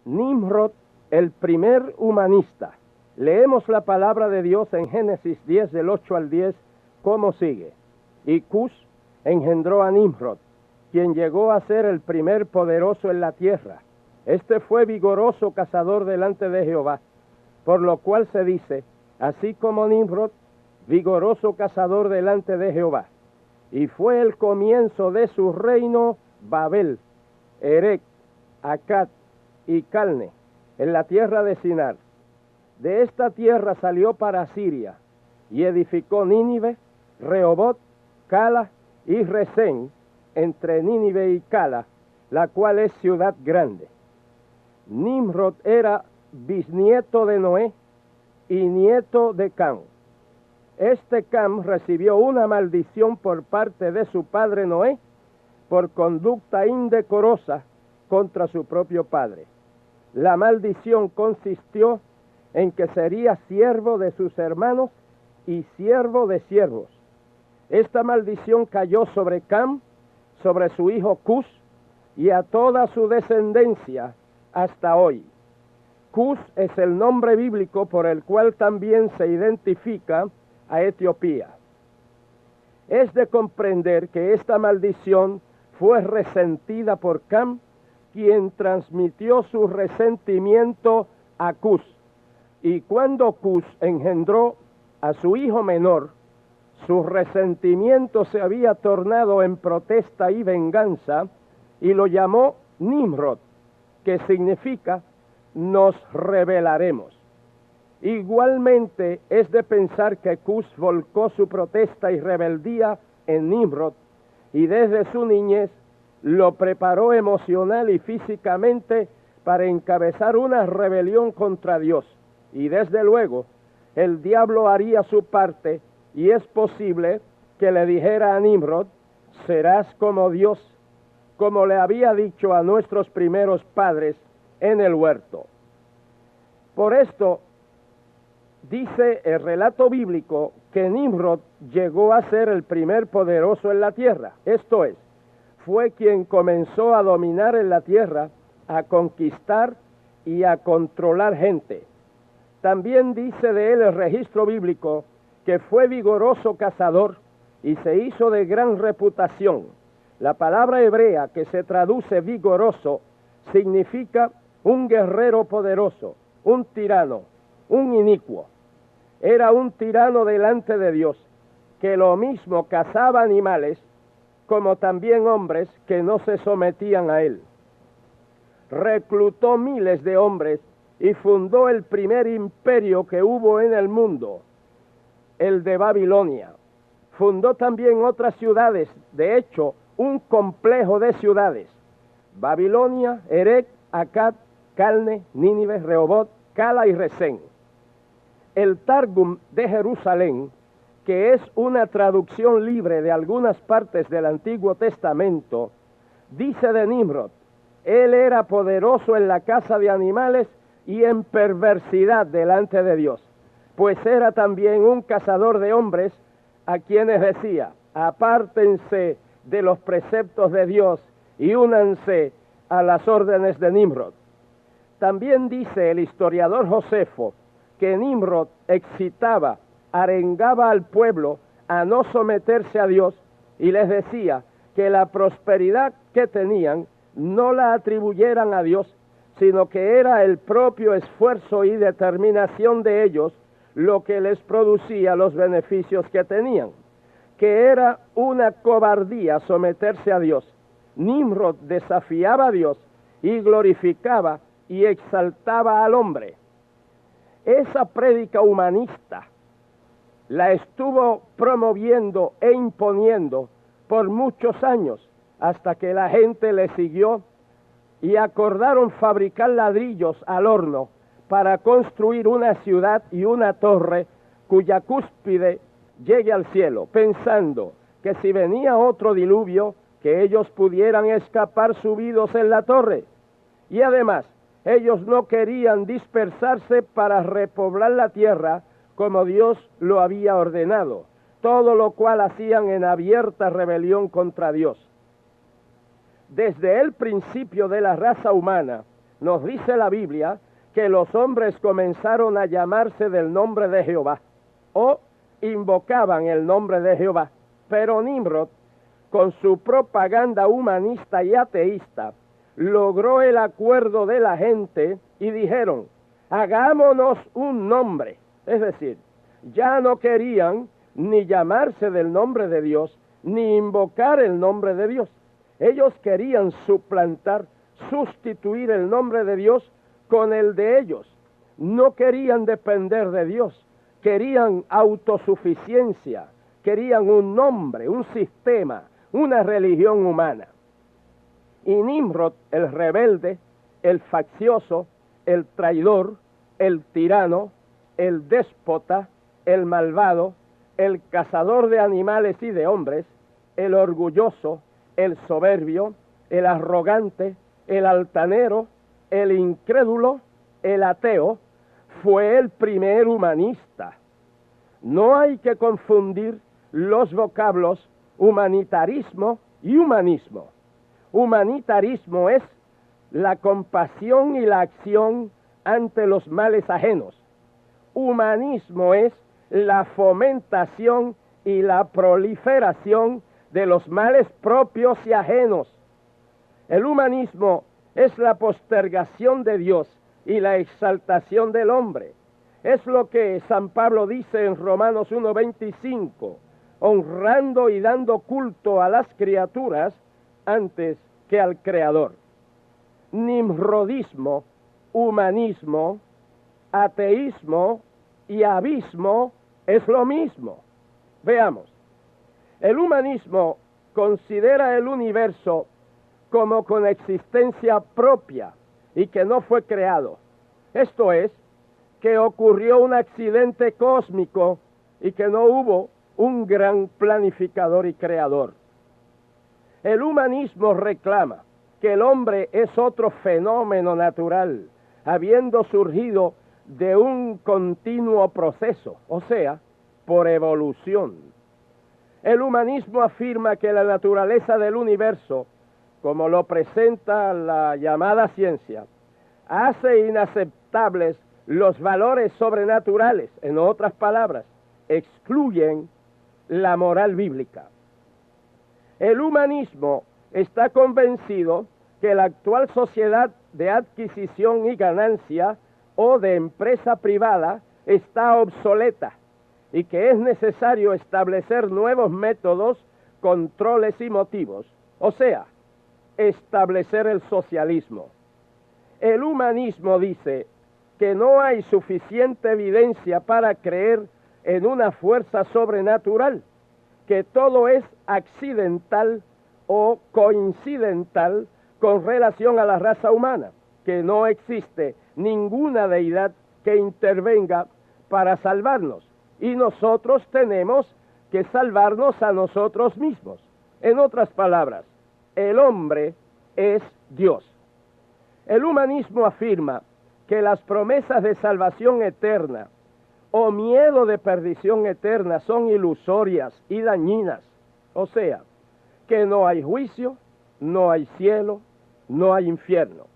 Nimrod, el primer humanista. Leemos la palabra de Dios en Génesis 10, del 8 al 10, como sigue. Y Cus engendró a Nimrod, quien llegó a ser el primer poderoso en la tierra. Este fue vigoroso cazador delante de Jehová, por lo cual se dice, así como Nimrod, vigoroso cazador delante de Jehová. Y fue el comienzo de su reino Babel, Erec, Acad y Calne, en la tierra de Sinar. De esta tierra salió para Siria, y edificó Nínive, Rehobot, Cala y Resén, entre Nínive y Cala, la cual es ciudad grande. Nimrod era bisnieto de Noé y nieto de Cam. Este Cam recibió una maldición por parte de su padre Noé por conducta indecorosa contra su propio padre. La maldición consistió en que sería siervo de sus hermanos y siervo de siervos. Esta maldición cayó sobre Cam, sobre su hijo Cus y a toda su descendencia hasta hoy. Cus es el nombre bíblico por el cual también se identifica a Etiopía. Es de comprender que esta maldición fue resentida por Cam, quien transmitió su resentimiento a Cus. Y cuando Cus engendró a su hijo menor, su resentimiento se había tornado en protesta y venganza, y lo llamó Nimrod, que significa nos rebelaremos. Igualmente es de pensar que Cus volcó su protesta y rebeldía en Nimrod, y desde su niñez lo preparó emocional y físicamente para encabezar una rebelión contra Dios. Y desde luego el diablo haría su parte, y es posible que le dijera a Nimrod, serás como Dios, como le había dicho a nuestros primeros padres en el huerto. Por esto dice el relato bíblico que Nimrod llegó a ser el primer poderoso en la tierra. Esto es, fue quien comenzó a dominar en la tierra, a conquistar y a controlar gente. También dice de él el registro bíblico que fue vigoroso cazador y se hizo de gran reputación. La palabra hebrea que se traduce vigoroso significa un guerrero poderoso, un tirano, un inicuo. Era un tirano delante de Dios, que lo mismo cazaba animales, como también hombres que no se sometían a él. Reclutó miles de hombres y fundó el primer imperio que hubo en el mundo, el de Babilonia. Fundó también otras ciudades, de hecho, un complejo de ciudades: Babilonia, Erec, Acad, Calne, Nínive, Rehobot, Cala y Resén. El Targum de Jerusalén, que es una traducción libre de algunas partes del Antiguo Testamento, dice de Nimrod, él era poderoso en la caza de animales y en perversidad delante de Dios, pues era también un cazador de hombres a quienes decía, apártense de los preceptos de Dios y únanse a las órdenes de Nimrod. También dice el historiador Josefo que Nimrod excitaba, arengaba al pueblo a no someterse a Dios y les decía que la prosperidad que tenían no la atribuyeran a Dios, sino que era el propio esfuerzo y determinación de ellos lo que les producía los beneficios que tenían, que era una cobardía someterse a Dios. Nimrod desafiaba a Dios y glorificaba y exaltaba al hombre. Esa prédica humanista la estuvo promoviendo e imponiendo por muchos años, hasta que la gente le siguió y acordaron fabricar ladrillos al horno para construir una ciudad y una torre cuya cúspide llegue al cielo, pensando que si venía otro diluvio, que ellos pudieran escapar subidos en la torre. Y además, ellos no querían dispersarse para repoblar la tierra como Dios lo había ordenado, todo lo cual hacían en abierta rebelión contra Dios. Desde el principio de la raza humana, nos dice la Biblia que los hombres comenzaron a llamarse del nombre de Jehová, o invocaban el nombre de Jehová. Pero Nimrod, con su propaganda humanista y ateísta, logró el acuerdo de la gente y dijeron, hagámonos un nombre. Es decir, ya no querían ni llamarse del nombre de Dios, ni invocar el nombre de Dios. Ellos querían suplantar, sustituir el nombre de Dios con el de ellos. No querían depender de Dios, querían autosuficiencia, querían un nombre, un sistema, una religión humana. Y Nimrod, el rebelde, el faccioso, el traidor, el tirano, el déspota, el malvado, el cazador de animales y de hombres, el orgulloso, el soberbio, el arrogante, el altanero, el incrédulo, el ateo, fue el primer humanista. No hay que confundir los vocablos humanitarismo y humanismo. Humanitarismo es la compasión y la acción ante los males ajenos. Humanismo es la fomentación y la proliferación de los males propios y ajenos. El humanismo es la postergación de Dios y la exaltación del hombre. Es lo que San Pablo dice en Romanos 1:25, honrando y dando culto a las criaturas antes que al Creador. Nimrodismo, humanismo, ateísmo y abismo es lo mismo. Veamos, el humanismo considera el universo como con existencia propia y que no fue creado. Esto es, que ocurrió un accidente cósmico y que no hubo un gran planificador y creador. El humanismo reclama que el hombre es otro fenómeno natural, habiendo surgido de un continuo proceso, o sea, por evolución. El humanismo afirma que la naturaleza del universo, como lo presenta la llamada ciencia, hace inaceptables los valores sobrenaturales. En otras palabras, excluyen la moral bíblica. El humanismo está convencido que la actual sociedad de adquisición y ganancia o de empresa privada está obsoleta y que es necesario establecer nuevos métodos, controles y motivos, o sea, establecer el socialismo. El humanismo dice que no hay suficiente evidencia para creer en una fuerza sobrenatural, que todo es accidental o coincidental con relación a la raza humana, que no existe ninguna deidad que intervenga para salvarnos, y nosotros tenemos que salvarnos a nosotros mismos. En otras palabras, el hombre es Dios. El humanismo afirma que las promesas de salvación eterna o miedo de perdición eterna son ilusorias y dañinas. O sea, que no hay juicio, no hay cielo, no hay infierno.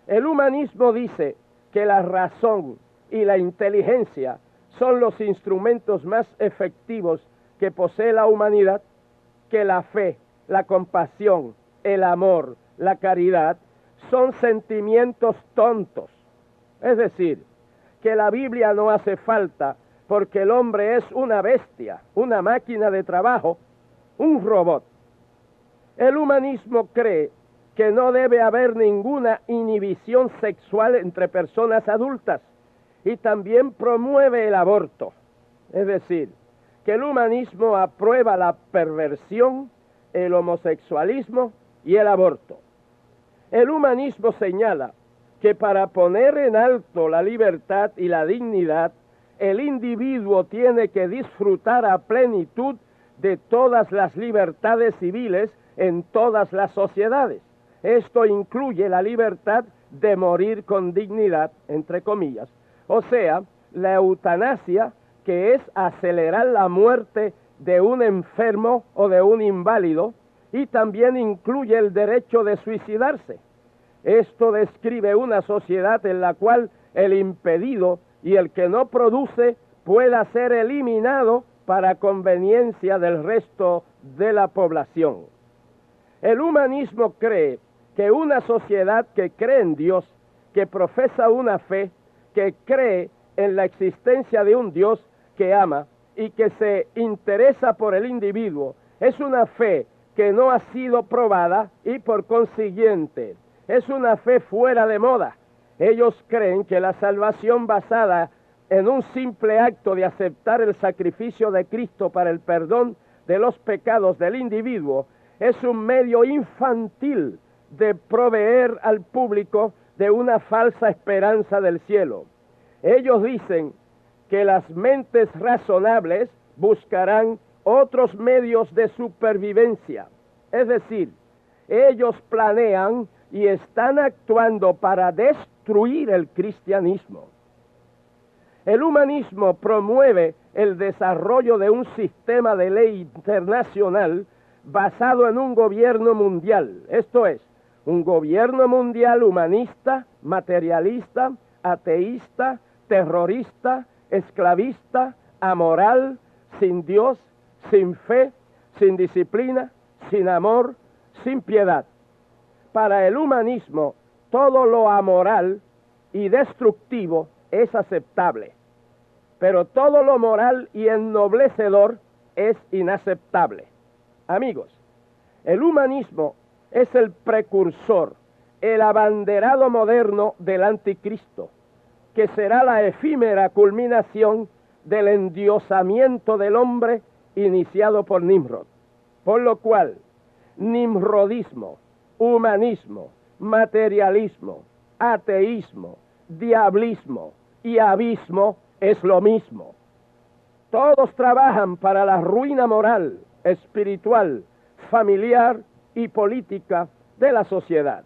El humanismo dice que la razón y la inteligencia son los instrumentos más efectivos que posee la humanidad, que la fe, la compasión, el amor, la caridad son sentimientos tontos. Es decir, que la Biblia no hace falta porque el hombre es una bestia, una máquina de trabajo, un robot. El humanismo cree que no debe haber ninguna inhibición sexual entre personas adultas y también promueve el aborto. Es decir, que el humanismo aprueba la perversión, el homosexualismo y el aborto. El humanismo señala que para poner en alto la libertad y la dignidad, el individuo tiene que disfrutar a plenitud de todas las libertades civiles en todas las sociedades. Esto incluye la libertad de morir con dignidad, entre comillas, o sea, la eutanasia, que es acelerar la muerte de un enfermo o de un inválido, y también incluye el derecho de suicidarse. Esto describe una sociedad en la cual el impedido y el que no produce pueda ser eliminado para conveniencia del resto de la población. El humanismo cree que una sociedad que cree en Dios, que profesa una fe, que cree en la existencia de un Dios que ama y que se interesa por el individuo, es una fe que no ha sido probada y por consiguiente es una fe fuera de moda. Ellos creen que la salvación basada en un simple acto de aceptar el sacrificio de Cristo para el perdón de los pecados del individuo es un medio infantil de proveer al público de una falsa esperanza del cielo. Ellos dicen que las mentes razonables buscarán otros medios de supervivencia. Es decir, ellos planean y están actuando para destruir el cristianismo. El humanismo promueve el desarrollo de un sistema de ley internacional basado en un gobierno mundial, esto es, un gobierno mundial humanista, materialista, ateísta, terrorista, esclavista, amoral, sin Dios, sin fe, sin disciplina, sin amor, sin piedad. Para el humanismo, todo lo amoral y destructivo es aceptable, pero todo lo moral y ennoblecedor es inaceptable. Amigos, el humanismo es el precursor, el abanderado moderno del anticristo, que será la efímera culminación del endiosamiento del hombre iniciado por Nimrod. Por lo cual, nimrodismo, humanismo, materialismo, ateísmo, diablismo y abismo es lo mismo. Todos trabajan para la ruina moral, espiritual, familiar y política de la sociedad.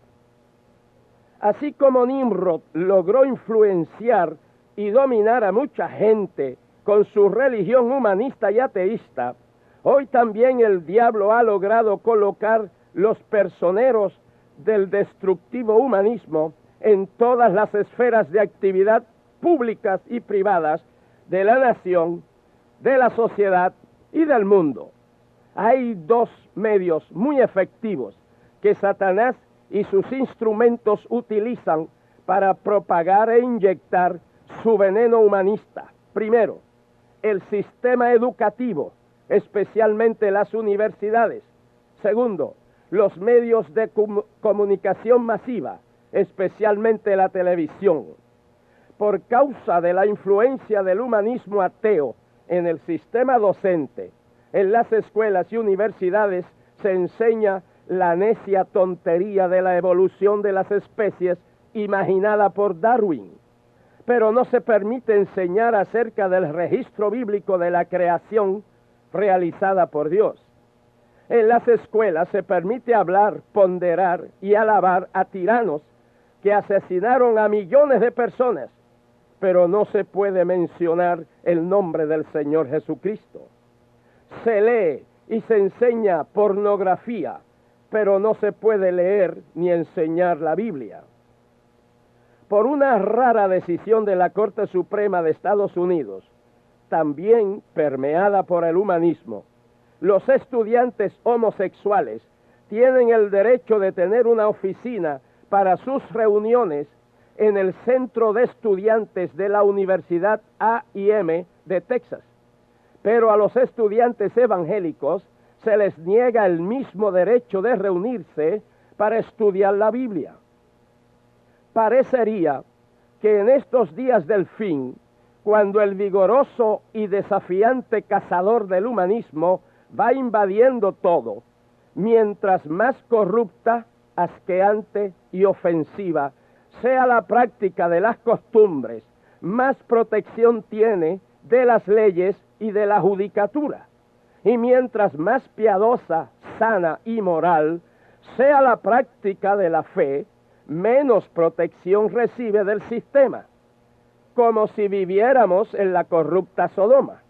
Así como Nimrod logró influenciar y dominar a mucha gente con su religión humanista y ateísta, hoy también el diablo ha logrado colocar los personeros del destructivo humanismo en todas las esferas de actividad públicas y privadas de la nación, de la sociedad y del mundo. Hay dos medios muy efectivos que Satanás y sus instrumentos utilizan para propagar e inyectar su veneno humanista. Primero, el sistema educativo, especialmente las universidades. Segundo, los medios de comunicación masiva, especialmente la televisión. Por causa de la influencia del humanismo ateo en el sistema docente, en las escuelas y universidades se enseña la necia tontería de la evolución de las especies imaginada por Darwin, pero no se permite enseñar acerca del registro bíblico de la creación realizada por Dios. En las escuelas se permite hablar, ponderar y alabar a tiranos que asesinaron a millones de personas, pero no se puede mencionar el nombre del Señor Jesucristo. Se lee y se enseña pornografía, pero no se puede leer ni enseñar la Biblia. Por una rara decisión de la Corte Suprema de Estados Unidos, también permeada por el humanismo, los estudiantes homosexuales tienen el derecho de tener una oficina para sus reuniones en el Centro de Estudiantes de la Universidad A&M de Texas. Pero a los estudiantes evangélicos se les niega el mismo derecho de reunirse para estudiar la Biblia. Parecería que en estos días del fin, cuando el vigoroso y desafiante cazador del humanismo va invadiendo todo, mientras más corrupta, asqueante y ofensiva sea la práctica de las costumbres, más protección tiene de las leyes y de la judicatura. Y mientras más piadosa, sana y moral sea la práctica de la fe, menos protección recibe del sistema, como si viviéramos en la corrupta Sodoma.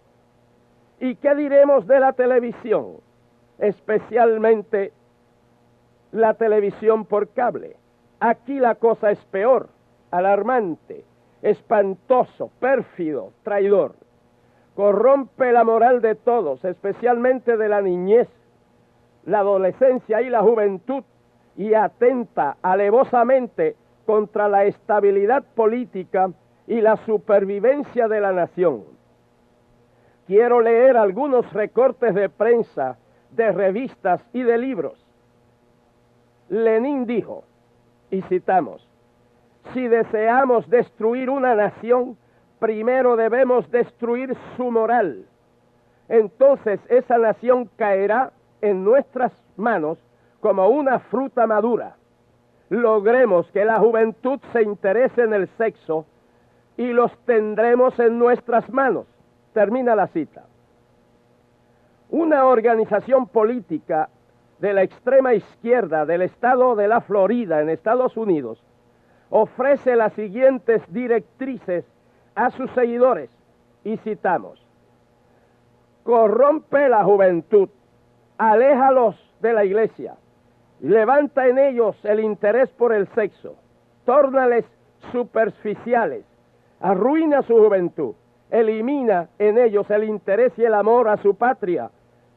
¿Y qué diremos de la televisión? Especialmente la televisión por cable. Aquí la cosa es peor, alarmante, espantoso, pérfido, traidor. Corrompe la moral de todos, especialmente de la niñez, la adolescencia y la juventud, y atenta alevosamente contra la estabilidad política y la supervivencia de la nación. Quiero leer algunos recortes de prensa, de revistas y de libros. Lenin dijo, y citamos, si deseamos destruir una nación, primero debemos destruir su moral. Entonces esa nación caerá en nuestras manos como una fruta madura. Logremos que la juventud se interese en el sexo y los tendremos en nuestras manos. Termina la cita. Una organización política de la extrema izquierda del estado de la Florida en Estados Unidos ofrece las siguientes directrices a sus seguidores, y citamos: corrompe la juventud, aléjalos de la iglesia, levanta en ellos el interés por el sexo, tórnales superficiales, arruina su juventud, elimina en ellos el interés y el amor a su patria,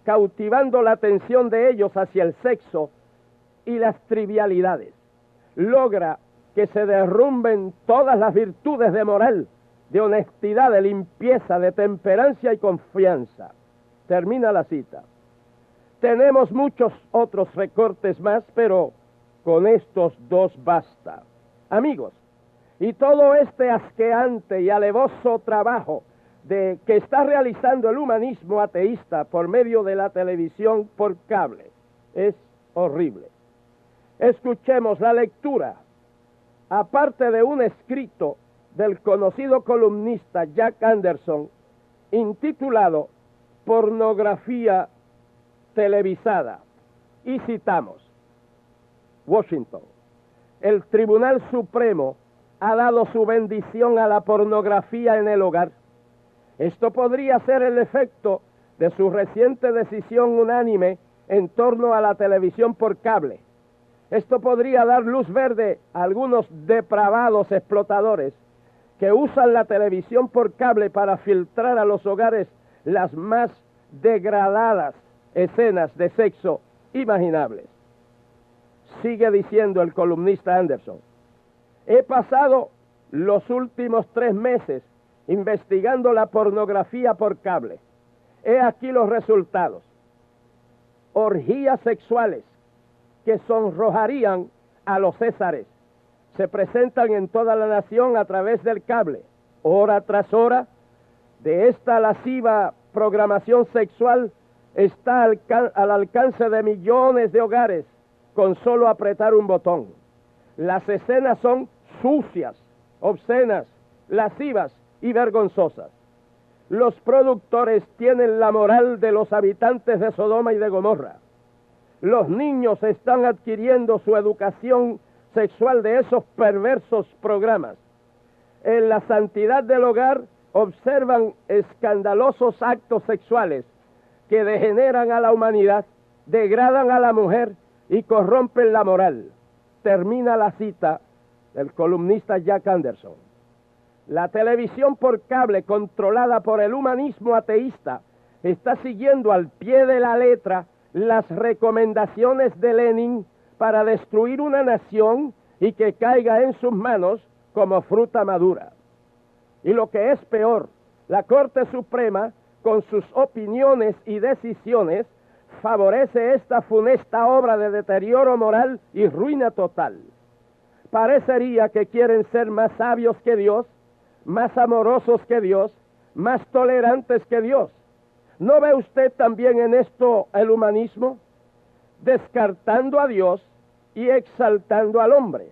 cautivando la atención de ellos hacia el sexo y las trivialidades. Logra que se derrumben todas las virtudes de moral, de honestidad, de limpieza, de temperancia y confianza. Termina la cita. Tenemos muchos otros recortes más, pero con estos dos basta. Amigos, y todo este asqueante y alevoso trabajo que está realizando el humanismo ateísta por medio de la televisión por cable es horrible. Escuchemos la lectura, aparte de un escrito del conocido columnista Jack Anderson, intitulado Pornografía televisada, y citamos: Washington, el Tribunal Supremo ha dado su bendición a la pornografía en el hogar. Esto podría ser el efecto de su reciente decisión unánime en torno a la televisión por cable. Esto podría dar luz verde a algunos depravados explotadores que usan la televisión por cable para filtrar a los hogares las más degradadas escenas de sexo imaginables. Sigue diciendo el columnista Anderson: he pasado los últimos 3 meses investigando la pornografía por cable. He aquí los resultados. Orgías sexuales que sonrojarían a los césares se presentan en toda la nación a través del cable. Hora tras hora de esta lasciva programación sexual está al alcance de millones de hogares con solo apretar un botón. Las escenas son sucias, obscenas, lascivas y vergonzosas. Los productores tienen la moral de los habitantes de Sodoma y de Gomorra. Los niños están adquiriendo su educación sexual de esos perversos programas. En la santidad del hogar observan escandalosos actos sexuales que degeneran a la humanidad, degradan a la mujer y corrompen la moral. Termina la cita del columnista Jack Anderson. La televisión por cable, controlada por el humanismo ateísta, está siguiendo al pie de la letra las recomendaciones de Lenin para destruir una nación y que caiga en sus manos como fruta madura. Y lo que es peor, la Corte Suprema, con sus opiniones y decisiones, favorece esta funesta obra de deterioro moral y ruina total. Parecería que quieren ser más sabios que Dios, más amorosos que Dios, más tolerantes que Dios. ¿No ve usted también en esto el humanismo? Descartando a Dios y exaltando al hombre.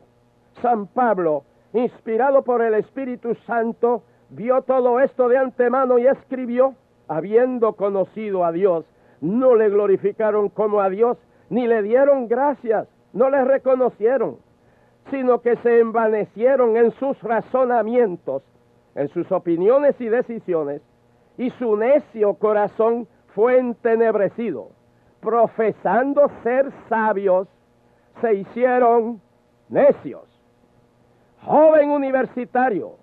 San Pablo, inspirado por el Espíritu Santo, vio todo esto de antemano y escribió: habiendo conocido a Dios, no le glorificaron como a Dios, ni le dieron gracias, no le reconocieron, sino que se envanecieron en sus razonamientos, en sus opiniones y decisiones, y su necio corazón fue entenebrecido. Profesando ser sabios, se hicieron necios. Joven universitario,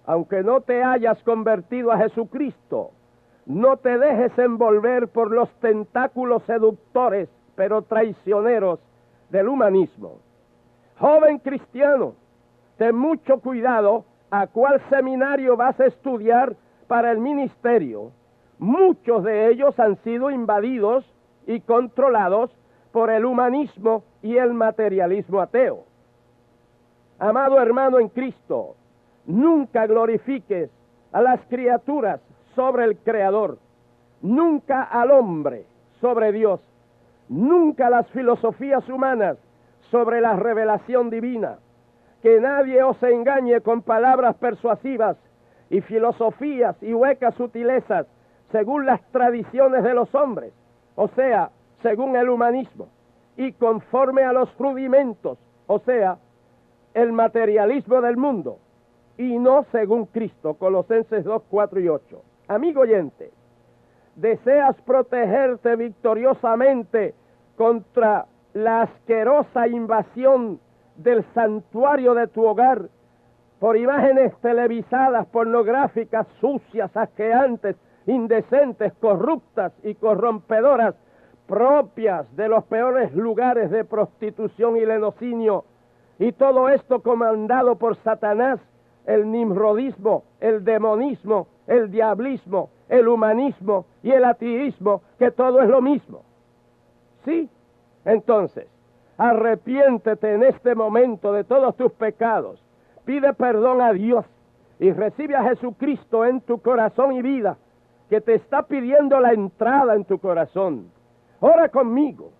aunque no te hayas convertido a Jesucristo, no te dejes envolver por los tentáculos seductores, pero traicioneros del humanismo. Joven cristiano, ten mucho cuidado a cuál seminario vas a estudiar para el ministerio. Muchos de ellos han sido invadidos y controlados por el humanismo y el materialismo ateo. Amado hermano en Cristo, nunca glorifiques a las criaturas sobre el Creador, nunca al hombre sobre Dios, nunca las filosofías humanas sobre la revelación divina. Que nadie os engañe con palabras persuasivas y filosofías y huecas sutilezas según las tradiciones de los hombres, o sea, según el humanismo, y conforme a los rudimentos, o sea, el materialismo del mundo, y no según Cristo. Colosenses 2, 4 y 8. Amigo oyente, ¿deseas protegerte victoriosamente contra la asquerosa invasión del santuario de tu hogar por imágenes televisadas, pornográficas, sucias, asqueantes, indecentes, corruptas y corrompedoras, propias de los peores lugares de prostitución y lenocinio, y todo esto comandado por Satanás, el nimrodismo, el demonismo, el diablismo, el humanismo y el ateísmo, que todo es lo mismo? ¿Sí? Entonces, arrepiéntete en este momento de todos tus pecados, pide perdón a Dios y recibe a Jesucristo en tu corazón y vida, que te está pidiendo la entrada en tu corazón. Ora conmigo.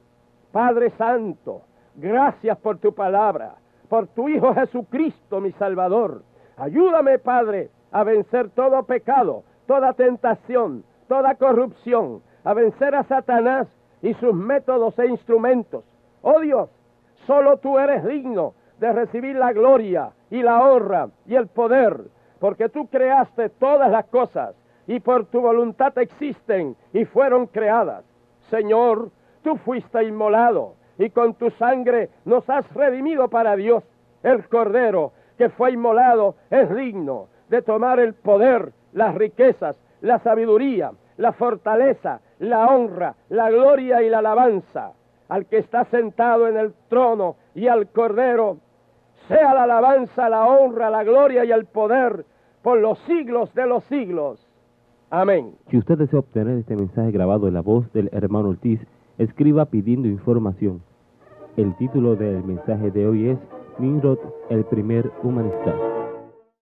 Padre Santo, gracias por tu palabra, por tu Hijo Jesucristo, mi Salvador. Ayúdame, Padre, a vencer todo pecado, toda tentación, toda corrupción, a vencer a Satanás y sus métodos e instrumentos. Oh Dios, solo tú eres digno de recibir la gloria y la honra y el poder, porque tú creaste todas las cosas y por tu voluntad existen y fueron creadas. Señor, tú fuiste inmolado y con tu sangre nos has redimido para Dios. El Cordero que fue inmolado es digno de tomar el poder, las riquezas, la sabiduría, la fortaleza, la honra, la gloria y la alabanza. Al que está sentado en el trono y al Cordero sea la alabanza, la honra, la gloria y el poder por los siglos de los siglos. Amén. Si usted desea obtener este mensaje grabado en la voz del hermano Ortiz, escriba pidiendo información. El título del mensaje de hoy es Nimrod, el primer humanista.